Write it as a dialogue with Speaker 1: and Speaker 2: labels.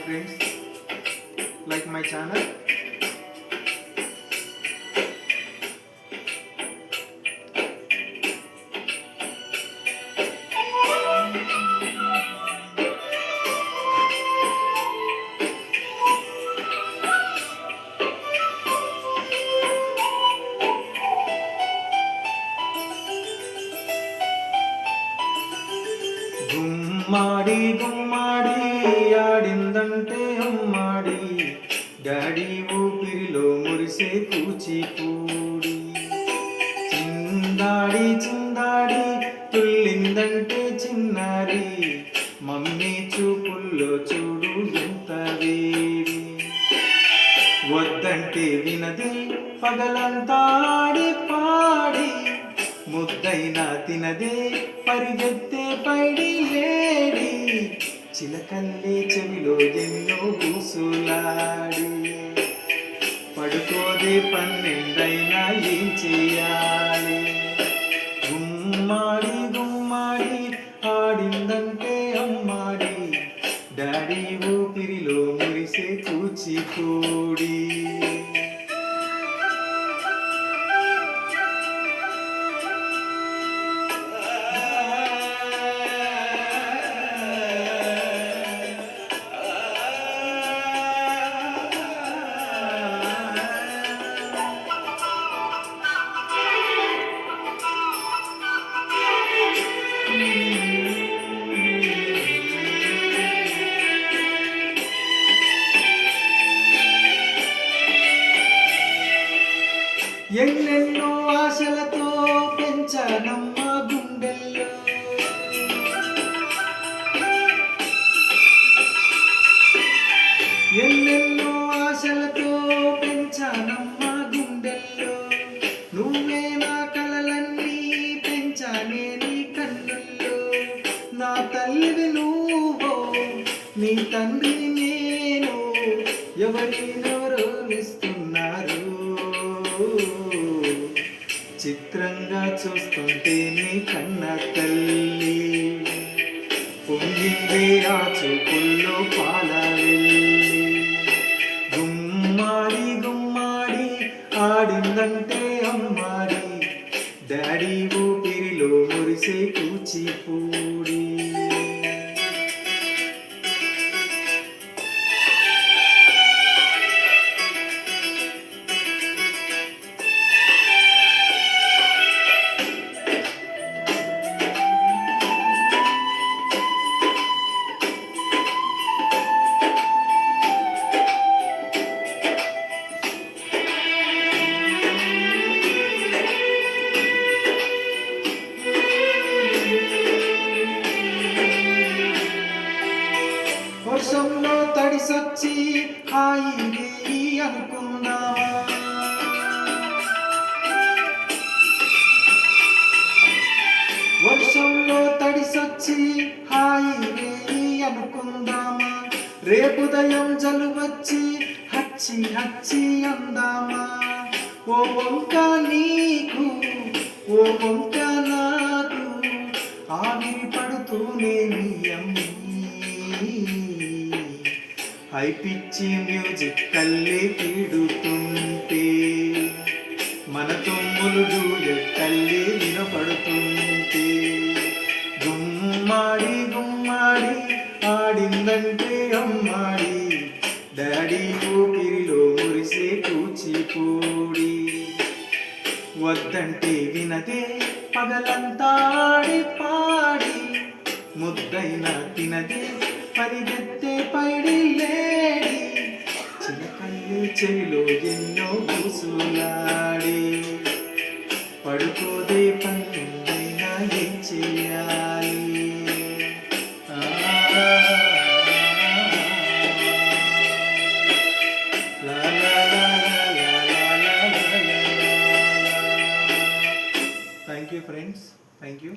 Speaker 1: friends, like my channel. గుమ్మాడి గుమ్మాడి ఆడిందంటే అమ్మాడి, daddy ఊపిరిలో మురిసే కూచిపూడి. చిందాడి చిందాడి తుల్లిందంటే చిన్నారి, మమ్మీ చూపుల్లో చూడు ఎంత వేడి. వద్దంటే వినది పగలంతా ఆడి పాడి, ముద్దైనా తినదే పరిగెత్తే పైడి లేడి. చిలకల్లే చెవిలో ఎన్నో పూసులాడి, పడుకోదే పన్నెండైనా ఏం చేయాలి. గుమ్మాడి గుమ్మాడి ఆడిందంటే అమ్మాడి, డాడీ ఊపిరిలో మురిసే కూచిపూడి. ఎన్నెన్నో ఆశలతో పెంచానమ్మ గుండెల్లో, ఎన్నెన్నో ఆశలతో పెంచానమ్మ గుండెల్లో. నువ్వే నా కలలన్నీ పెంచానే నీ కన్నుల్లో. నా తల్లివి నువ్వో, నీ తండ్రిని నేను, ఎవరినెవరో ఇస్తున్నారు. చిత్రంగా చూస్తుంటే నీ కన్న తల్లి, పొంగిందే ఆ చూపుల్లో పాల వెళ్ళి. గుమ్మాడి గుమ్మాడి ఆడిందంటే అమ్మాడి, డాడీ ఊపిరిలో మురిసే కూచిపూడి. వర్షంలో తడిసొచ్చి హాయి అనుకున్నావా, వర్షంలో తడిసొచ్చి హాయి అనుకుందామా. రేపుదయం జలువచ్చి హచ్చి హచ్చి అందామా. ఓ వంక నీకు ఓ వంక నాకు, ఆవిరి పడుతూనే నీ అమ్మి. హై పిచ్చి మ్యూజిక్ కల్లే పీడుతుంటే, మన తొమ్ములు కల్లే వినపడుతుంటే. గుమ్మాడి గుమ్మాడి ఆడిందంటే అమ్మాడి, డాడీ ఊపిరిలో మురిసే కూచిపూడి. వద్దంటే వినదే పగలంతా ఆడి పాడి, ముద్దైనా తినదే పరిగెత్తే పైడి లేడి. చిలకల్లి చెవిలో ఎన్నో పూసులాడి, పడుకోదే పన్నెండైనా ఏం చేయాలి. Thank you friends, thank you.